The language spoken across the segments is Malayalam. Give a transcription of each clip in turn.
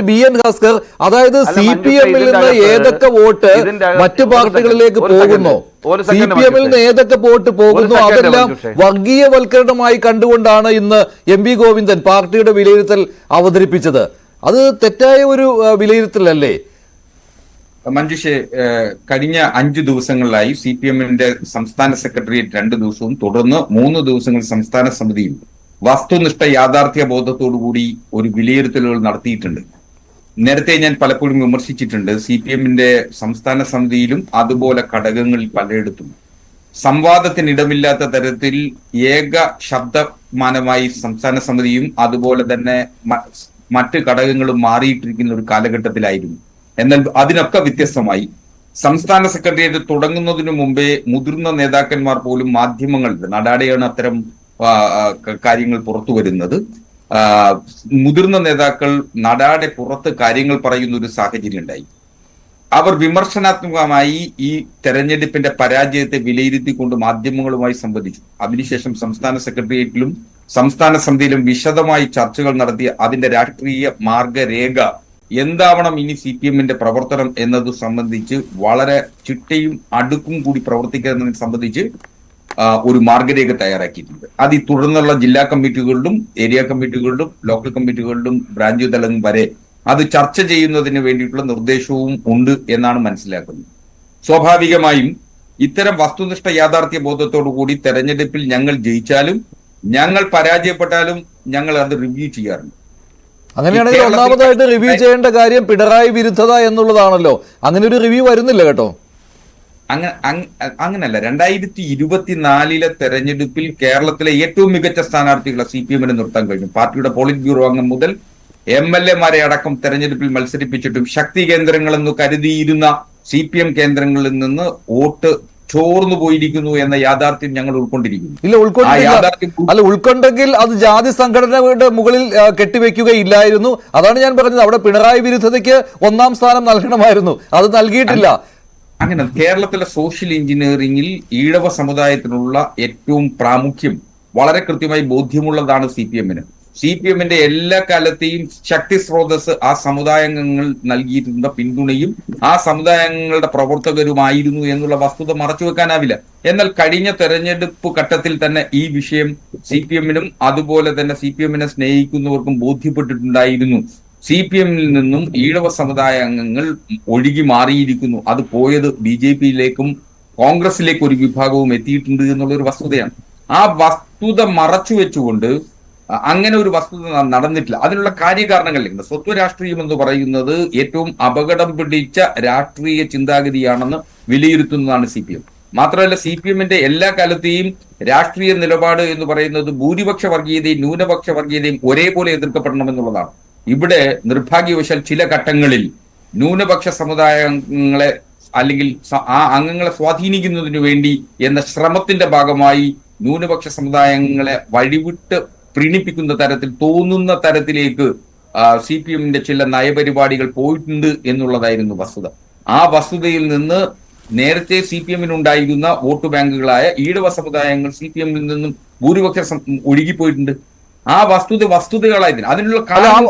ബി എൻ ഭാസ്കർ, അതായത് സി പി എമ്മിൽ നിന്ന് ഏതൊക്കെ വോട്ട് മറ്റു പാർട്ടികളിലേക്ക് പോകുന്നു, സി പി എമ്മിൽ നിന്ന് ഏതൊക്കെ വോട്ട് പോകുന്നു, അതെല്ലാം വർഗീയവൽക്കരണമായി കണ്ടുകൊണ്ടാണ് ഇന്ന് എം വി ഗോവിന്ദൻ പാർട്ടിയുടെ വിലയിരുത്തൽ അവതരിപ്പിച്ചത്. അത് തെറ്റായ ഒരു വിലയിരുത്തലല്ലേ? മഞ്ജുഷേ, കഴിഞ്ഞ 5 ദിവസങ്ങളിലായി സി പി എമ്മിന്റെ സംസ്ഥാന സെക്രട്ടേറിയറ്റ് 2 ദിവസവും തുടർന്ന് 3 ദിവസങ്ങൾ സംസ്ഥാന സമിതിയും വസ്തുനിഷ്ഠ യാഥാർത്ഥ്യ ബോധത്തോടുകൂടി ഒരു വിലയിരുത്തലുകൾ നടത്തിയിട്ടുണ്ട്. നേരത്തെ ഞാൻ പലപ്പോഴും വിമർശിച്ചിട്ടുണ്ട്, സി പി എമ്മിന്റെ സംസ്ഥാന സമിതിയിലും അതുപോലെ ഘടകങ്ങളിൽ പലയിടത്തും സംവാദത്തിനിടമില്ലാത്ത തരത്തിൽ ഏക ശബ്ദമാനമായി സംസ്ഥാന സമിതിയും അതുപോലെ തന്നെ മറ്റ് ഘടകങ്ങളും മാറിയിട്ടിരിക്കുന്ന ഒരു കാലഘട്ടത്തിലായിരുന്നു. എന്നാൽ അതിനൊക്കെ വ്യത്യസ്തമായി സംസ്ഥാന സെക്രട്ടേറിയറ്റ് തുടങ്ങുന്നതിനു മുമ്പേ മുതിർന്ന നേതാക്കന്മാർ പോലും മാധ്യമങ്ങൾ നടാടെയാണ് അത്തരം കാര്യങ്ങൾ പുറത്തു വരുന്നത്. മുതിർന്ന നേതാക്കൾ നടാടെ പുറത്ത് കാര്യങ്ങൾ പറയുന്ന ഒരു സാഹചര്യം ഉണ്ടായി. അവർ വിമർശനാത്മകമായി ഈ തെരഞ്ഞെടുപ്പിന്റെ പരാജയത്തെ വിലയിരുത്തിക്കൊണ്ട് മാധ്യമങ്ങളുമായി സംവദിച്ചു. അതിനുശേഷം സംസ്ഥാന സെക്രട്ടേറിയറ്റിലും സംസ്ഥാന സമിതിയിലും വിശദമായി ചർച്ചകൾ നടത്തി അതിന്റെ രാഷ്ട്രീയ മാർഗരേഖ എന്താവണം ഇനി സി പി എമ്മിന്റെ പ്രവർത്തനം എന്നത് സംബന്ധിച്ച് വളരെ ചിട്ടയും അടുക്കും കൂടി പ്രവർത്തിക്കുന്നതിനെ സംബന്ധിച്ച് ഒരു മാർഗരേഖ തയ്യാറാക്കിയിട്ടുണ്ട്. അത് ഈ തുടർന്നുള്ള ജില്ലാ കമ്മിറ്റികളിലും ഏരിയ കമ്മിറ്റികളിലും ലോക്കൽ കമ്മിറ്റികളിലും ബ്രാഞ്ച് തലം വരെ അത് ചർച്ച ചെയ്യുന്നതിന് വേണ്ടിയിട്ടുള്ള നിർദ്ദേശവും ഉണ്ട് എന്നാണ് മനസ്സിലാക്കുന്നത്. സ്വാഭാവികമായും ഇത്തരം വസ്തുനിഷ്ഠ യാഥാർത്ഥ്യ ബോധത്തോടു കൂടി തെരഞ്ഞെടുപ്പിൽ ഞങ്ങൾ ജയിച്ചാലും ഞങ്ങൾ പരാജയപ്പെട്ടാലും ഞങ്ങൾ അത് റിവ്യൂ ചെയ്യാറുണ്ട്. അങ്ങനെയാണെങ്കിൽ ഒന്നാമതായിട്ട് റിവ്യൂ ചെയ്യേണ്ട കാര്യം പിണറായി വിരുദ്ധത എന്നുള്ളതാണല്ലോ. അങ്ങനെ ഒരു റിവ്യൂ വരുന്നില്ല കേട്ടോ. അങ്ങനല്ല. 2024 തെരഞ്ഞെടുപ്പിൽ കേരളത്തിലെ ഏറ്റവും മികച്ച സ്ഥാനാർത്ഥികളെ സി പി എമ്മിന് നിർത്താൻ കഴിഞ്ഞു. പാർട്ടിയുടെ പോളിറ്റ് ബ്യൂറോ അംഗം മുതൽ MLA-മാരെ അടക്കം തെരഞ്ഞെടുപ്പിൽ മത്സരിപ്പിച്ചിട്ടും ശക്തി കേന്ദ്രങ്ങളെന്ന് കരുതിയിരുന്ന സി പി എം കേന്ദ്രങ്ങളിൽ നിന്ന് വോട്ട് ചോർന്നു പോയിരിക്കുന്നു എന്ന യാഥാർത്ഥ്യം ഞങ്ങൾ ഉൾക്കൊണ്ടിരിക്കുന്നു. അല്ല, ഉൾക്കൊണ്ടെങ്കിൽ അത് ജാതി സംഘടനയുടെ മുകളിൽ കെട്ടിവെക്കുകയില്ലായിരുന്നു. അതാണ് ഞാൻ പറഞ്ഞത്. അവിടെ പിണറായി വിരുദ്ധതയ്ക്ക് 1ാം സ്ഥാനം നൽകണമായിരുന്നു. അത് നൽകിയിട്ടില്ല. അങ്ങനെ കേരളത്തിലെ സോഷ്യൽ എഞ്ചിനീയറിംഗിൽ ഈഴവ സമുദായത്തിനുള്ള ഏറ്റവും പ്രാമുഖ്യം വളരെ കൃത്യമായി ബോധ്യമുള്ളതാണ് സി പി എമ്മിന്. സി പി എമ്മിന്റെ എല്ലാ കാലത്തെയും ശക്തി സ്രോതസ് ആ സമുദായങ്ങൾ നൽകിയിരുന്ന പിന്തുണയും ആ സമുദായങ്ങളുടെ പ്രവർത്തകരുമായിരുന്നു എന്നുള്ള വസ്തുത മറച്ചുവെക്കാനാവില്ല. എന്നാൽ കഴിഞ്ഞ തെരഞ്ഞെടുപ്പ് ഘട്ടത്തിൽ തന്നെ ഈ വിഷയം സി പി എമ്മിനും അതുപോലെ തന്നെ സി പി എമ്മിനെ സ്നേഹിക്കുന്നവർക്കും ബോധ്യപ്പെട്ടിട്ടുണ്ടായിരുന്നു. സി പി എമ്മിൽ നിന്നും ഈഴവ സമുദായ അംഗങ്ങൾ ഒഴുകി മാറിയിരിക്കുന്നു. അത് പോയത് BJP-യിലേക്കും കോൺഗ്രസിലേക്കും ഒരു വിഭാഗവും എത്തിയിട്ടുണ്ട് എന്നുള്ളൊരു വസ്തുതയാണ്. ആ വസ്തുത മറച്ചു വെച്ചുകൊണ്ട് അങ്ങനെ ഒരു വസ്തുത നടന്നിട്ടില്ല. അതിനുള്ള കാര്യകാരണങ്ങളില്ല. സ്വത്വ രാഷ്ട്രീയം എന്ന് പറയുന്നത് ഏറ്റവും അപകടം പിടിച്ച രാഷ്ട്രീയ ചിന്താഗതിയാണെന്ന് വിലയിരുത്തുന്നതാണ് സി പി എം. മാത്രമല്ല, സി പി എമ്മിന്റെ എല്ലാ കാലത്തെയും രാഷ്ട്രീയ നിലപാട് എന്ന് പറയുന്നത് ഭൂരിപക്ഷ വർഗീയതയും ന്യൂനപക്ഷ വർഗീയതയും ഒരേപോലെ എതിർക്കപ്പെടണമെന്നുള്ളതാണ്. ഇവിടെ നിർഭാഗ്യവശാൽ ചില ഘട്ടങ്ങളിൽ ന്യൂനപക്ഷ സമുദായങ്ങളെ അല്ലെങ്കിൽ ആ അംഗങ്ങളെ സ്വാധീനിക്കുന്നതിന് വേണ്ടി എന്ന ശ്രമത്തിന്റെ ഭാഗമായി ന്യൂനപക്ഷ സമുദായങ്ങളെ വഴിവിട്ട് പ്രീണിപ്പിക്കുന്ന തരത്തിൽ തോന്നുന്ന തരത്തിലേക്ക് സി പി എമ്മിന്റെ ചില നയപരിപാടികൾ പോയിട്ടുണ്ട് എന്നുള്ളതായിരുന്നു വസ്തുത. ആ വസ്തുതയിൽ നിന്ന് നേരത്തെ സി പി എമ്മിനുണ്ടായിരുന്ന വോട്ട് ബാങ്കുകളായ ഈഴവ സമുദായങ്ങൾ സി പി എമ്മിൽ നിന്നും ഭൂരിപക്ഷം ഒഴുകിപ്പോയിട്ടുണ്ട്. ആ വസ്തുതകളായിരുന്നു. അതിനുള്ള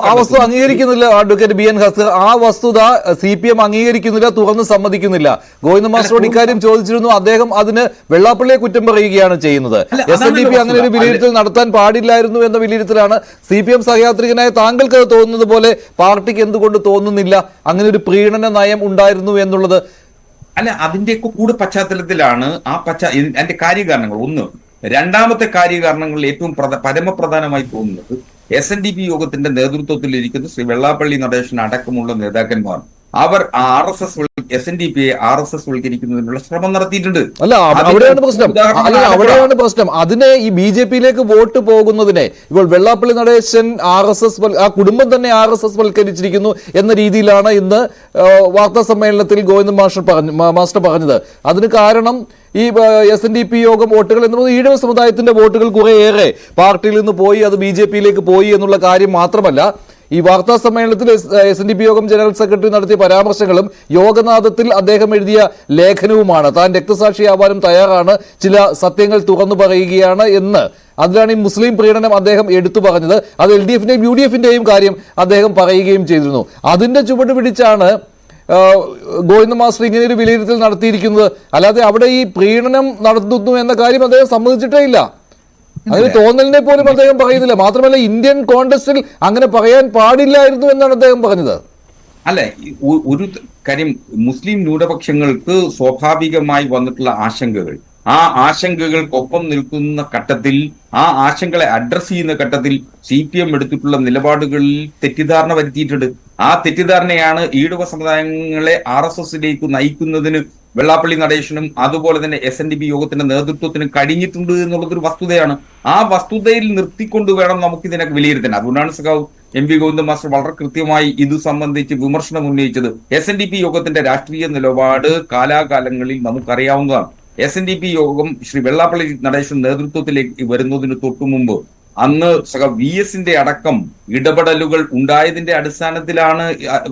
ആ വസ്തുത അംഗീകരിക്കുന്നില്ല അഡ്വക്കേറ്റ് ബി എൻ ഭാസ്കർ. ആ വസ്തുത സി പി എം അംഗീകരിക്കുന്നില്ല, തുറന്ന് സമ്മതിക്കുന്നില്ല. ഗോവിന്ദ മാസ്റ്ററോട് ഇക്കാര്യം ചോദിച്ചിരുന്നു. അദ്ദേഹം അതിന് വെള്ളാപ്പള്ളിയെ കുറ്റം പറയുകയാണ് ചെയ്യുന്നത്. SNDP അങ്ങനെ ഒരു വിലയിരുത്തൽ നടത്താൻ പാടില്ലായിരുന്നു എന്ന വിലയിരുത്തലാണ്. സി പി എം സഹയാത്രികനായ താങ്കൾക്ക് അത് തോന്നുന്നത് പോലെ പാർട്ടിക്ക് എന്തുകൊണ്ട് തോന്നുന്നില്ല അങ്ങനെ ഒരു പ്രീണന നയം ഉണ്ടായിരുന്നു എന്നുള്ളത്? അല്ല, അതിന്റെയൊക്കെ കൂടെ പശ്ചാത്തലത്തിലാണ് അതിന്റെ കാര്യകാരണങ്ങൾ. ഒന്ന്, രണ്ടാമത്തെ കാര്യകാരണങ്ങളിൽ ഏറ്റവും പരമപ്രധാനമായി തോന്നുന്നത് SNDP യോഗത്തിന്റെ നേതൃത്വത്തിൽ ഇരിക്കുന്ന ശ്രീ വെള്ളാപ്പള്ളി നടേശൻ അടക്കമുള്ള നേതാക്കന്മാർ അവർ SNDP-യെ RSS വൽക്കരിക്കുന്നതിനുള്ള ശ്രമം നടത്തിയിട്ടുണ്ട്. അല്ല, അവിടെയാണ് പ്രശ്നം. അതിനെ ഈ BJP-യിലേക്ക് വോട്ട് പോകുന്നതിനെ ഇപ്പോൾ വെള്ളാപ്പള്ളി നടേശൻ RSS ആ കുടുംബം തന്നെ RSS വൽക്കരിച്ചിരിക്കുന്നു എന്ന രീതിയിലാണ് ഇന്ന് വാർത്താ സമ്മേളനത്തിൽ ഗോവിന്ദൻ മാസ്റ്റർ പറഞ്ഞത്. അതിന് കാരണം ഈ SNDP യോഗം വോട്ടുകൾ എന്ന് പറയുന്നത് ഈഴവ സമുദായത്തിന്റെ വോട്ടുകൾ കുറേയേറെ പാർട്ടിയിൽ നിന്ന് പോയി, അത് BJP-യിലേക്ക് പോയി എന്നുള്ള കാര്യം മാത്രമല്ല, ഈ വാർത്താ സമ്മേളനത്തിൽ SNDP യോഗം ജനറൽ സെക്രട്ടറി നടത്തിയ പരാമർശങ്ങളും യോഗനാഥത്തിൽ അദ്ദേഹം എഴുതിയ ലേഖനവുമാണ്. താൻ രക്തസാക്ഷിയാവാനും തയ്യാറാണ്, ചില സത്യങ്ങൾ തുറന്നു പറയുകയാണ് എന്ന്. അതിലാണ് ഈ മുസ്ലിം പ്രീണനം അദ്ദേഹം എടുത്തു പറഞ്ഞത്. അത് LDFന്റെയും UDFന്റെയും കാര്യം അദ്ദേഹം പറയുകയും ചെയ്തിരുന്നു. അതിന്റെ ചുവട് പിടിച്ചാണ് ഗോവിന്ദ മാസ്റ്റർ ഇങ്ങനെ ഒരു വിലയിരുത്തൽ നടത്തിയിരിക്കുന്നത്. അല്ലാതെ അവിടെ ഈ പ്രീണനം നടത്തുന്നു എന്ന കാര്യം അദ്ദേഹം സമ്മതിച്ചിട്ടേ ഇല്ല. അങ്ങനെ തോന്നലിനെ പോലും അദ്ദേഹം പറയുന്നില്ല. മാത്രമല്ല ഇന്ത്യൻ കോൺടെസ്റ്റിൽ അങ്ങനെ പറയാൻ പാടില്ലായിരുന്നു എന്നാണ് അദ്ദേഹം പറഞ്ഞത്. അല്ല, ഒരു കാര്യം, മുസ്ലിം ന്യൂനപക്ഷങ്ങൾക്ക് സ്വാഭാവികമായി വന്നിട്ടുള്ള ആശങ്കകൾ, ആ ആശങ്കകൾക്കൊപ്പം നിൽക്കുന്ന ഘട്ടത്തിൽ, ആ ആശങ്കകളെ അഡ്രസ് ചെയ്യുന്ന ഘട്ടത്തിൽ CPM എടുത്തിട്ടുള്ള നിലപാടുകളിൽ തെറ്റിദ്ധാരണ വരുത്തിയിട്ടുണ്ട്. ആ തെറ്റിദ്ധാരണയാണ് ഈഴവ സമുദായങ്ങളെ RSSലേക്ക് നയിക്കുന്നതിന് വെള്ളാപ്പള്ളി നടേശനും അതുപോലെ തന്നെ SNDP യോഗത്തിന്റെ നേതൃത്വത്തിന് കഴിഞ്ഞിട്ടുണ്ട് എന്നുള്ളതൊരു വസ്തുതയാണ്. ആ വസ്തുതയിൽ നിർത്തിക്കൊണ്ട് വേണം നമുക്കിതിനെ വിലയിരുത്താൻ. അതുകൊണ്ടാണ് സഖാവ് MV ഗോവിന്ദ മാസ്റ്റർ വളരെ കൃത്യമായി ഇത് സംബന്ധിച്ച് വിമർശനം ഉന്നയിച്ചത്. SNDP യോഗത്തിന്റെ രാഷ്ട്രീയ നിലപാട് കാലാകാലങ്ങളിൽ നമുക്കറിയാവുന്നതാണ്. SNDP യോഗം ശ്രീ വെള്ളാപ്പള്ളി നടേശൻ നേതൃത്വത്തിലേക്ക് വരുന്നതിന് തൊട്ടു മുമ്പ് അന്ന് VSന്റെ അടക്കം ഇടപെടലുകൾ ഉണ്ടായതിന്റെ അടിസ്ഥാനത്തിലാണ്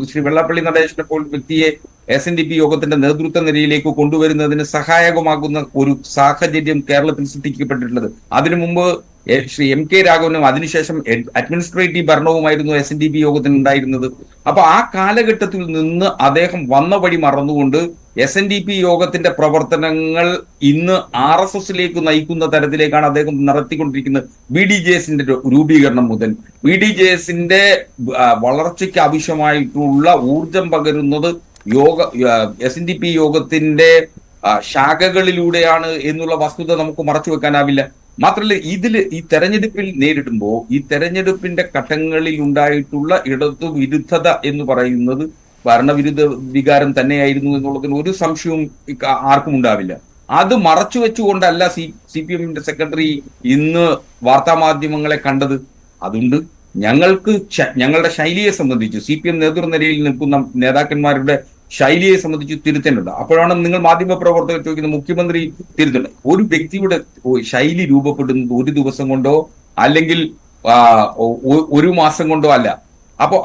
ശ്രീ വെള്ളാപ്പള്ളി നടേശനെ പോൽ വ്യക്തിയെ SNDP യോഗത്തിന്റെ നേതൃത്വ നിരയിലേക്ക് കൊണ്ടുവരുന്നതിന് സഹായകമാകുന്ന ഒരു സാഹചര്യം കേരളത്തിൽ സൃഷ്ടിക്കപ്പെട്ടിട്ടുള്ളത്. അതിനു മുമ്പ് ശ്രീ MK രാഘവനും അതിനുശേഷം അഡ്മിനിസ്ട്രേറ്റീവ് ഭരണവുമായിരുന്നു SNDP യോഗത്തിന് ഉണ്ടായിരുന്നത്. അപ്പൊ ആ കാലഘട്ടത്തിൽ നിന്ന് അദ്ദേഹം വന്ന വഴി മറന്നുകൊണ്ട് SNDP യോഗത്തിന്റെ പ്രവർത്തനങ്ങൾ ഇന്ന് RSSലേക്ക് നയിക്കുന്ന തരത്തിലേക്കാണ് അദ്ദേഹം നടത്തിക്കൊണ്ടിരിക്കുന്നത്. BDJSന്റെ രൂപീകരണം മുതൽ BDJSന്റെ വളർച്ചയ്ക്ക് ആവശ്യമായിട്ടുള്ള ഊർജം പകരുന്നത് SNDP യോഗത്തിന്റെ ശാഖകളിലൂടെയാണ് എന്നുള്ള വസ്തുത നമുക്ക് മറച്ചു വെക്കാനാവില്ല. മാത്രമല്ല, ഈ തെരഞ്ഞെടുപ്പിൽ നേരിടുമ്പോൾ ഈ തെരഞ്ഞെടുപ്പിന്റെ ഘട്ടങ്ങളിൽ ഉണ്ടായിട്ടുള്ള ഇടതുവിരുദ്ധത എന്ന് പറയുന്നത് ഭരണവിരുദ്ധ വികാരം തന്നെയായിരുന്നു എന്നുള്ളതിന് ഒരു സംശയവും ആർക്കും ഉണ്ടാവില്ല. അത് മറച്ചു വെച്ചുകൊണ്ടല്ല CPMന്റെ സെക്രട്ടറി ഇന്ന് വാർത്താമാധ്യമങ്ങളെ കണ്ടത്. അതുകൊണ്ട് ഞങ്ങളുടെ ശൈലിയെ സംബന്ധിച്ച്, CPM നേതൃനിരയിൽ നിൽക്കുന്ന നേതാക്കന്മാരുടെ ശൈലിയെ സംബന്ധിച്ച് തിരുത്തേണ്ടത്. അപ്പോഴാണ് നിങ്ങൾ മാധ്യമപ്രവർത്തകർ ചോദിക്കുന്നത് മുഖ്യമന്ത്രി തിരുത്തേണ്ടത്. ഒരു വ്യക്തിയുടെ ശൈലി രൂപപ്പെടുന്നത് ഒരു ദിവസം കൊണ്ടോ അല്ലെങ്കിൽ ഒരു മാസം കൊണ്ടോ അല്ല. അപ്പോ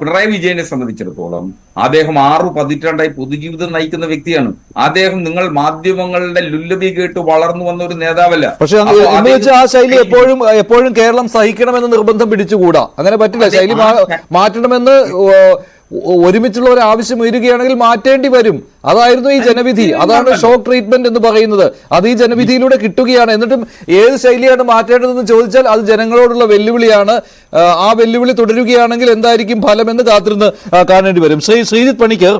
പിണറായി വിജയനെ സംബന്ധിച്ചിടത്തോളം അദ്ദേഹം 6 പതിറ്റാണ്ടായി പൊതുജീവിതം നയിക്കുന്ന വ്യക്തിയാണ്. അദ്ദേഹം നിങ്ങൾ മാധ്യമങ്ങളുടെ ലുല്ലബി കേട്ട് വളർന്നു വന്ന ഒരു നേതാവല്ല. പക്ഷെ ആ ശൈലി എപ്പോഴും കേരളം സഹിക്കണമെന്ന് നിർബന്ധം പിടിച്ചുകൂടാ. അങ്ങനെ പറ്റില്ല. ശൈലി മാറ്റണമെന്ന് ഒരുമിച്ചുള്ള ഒരു ആവശ്യം ഉയരുകയാണെങ്കിൽ മാറ്റേണ്ടി വരും. അതായിരുന്നു ഈ ജനവിധി. അതാണ് ഷോക്ക് ട്രീറ്റ്മെന്റ് എന്ന് പറയുന്നത്. അത് ഈ ജനവിധിയിലൂടെ കിട്ടുകയാണ്. എന്നിട്ടും ഏത് ശൈലിയാണ് മാറ്റേണ്ടതെന്ന് ചോദിച്ചാൽ അത് ജനങ്ങളോടുള്ള വെല്ലുവിളിയാണ്. ആ വെല്ലുവിളി തുടരുകയാണെങ്കിൽ എന്തായിരിക്കും ഫലമെന്ന് കാത്തിരുന്ന് കാണേണ്ടി വരും. ശ്രീജിത്ത് പണിക്കർ,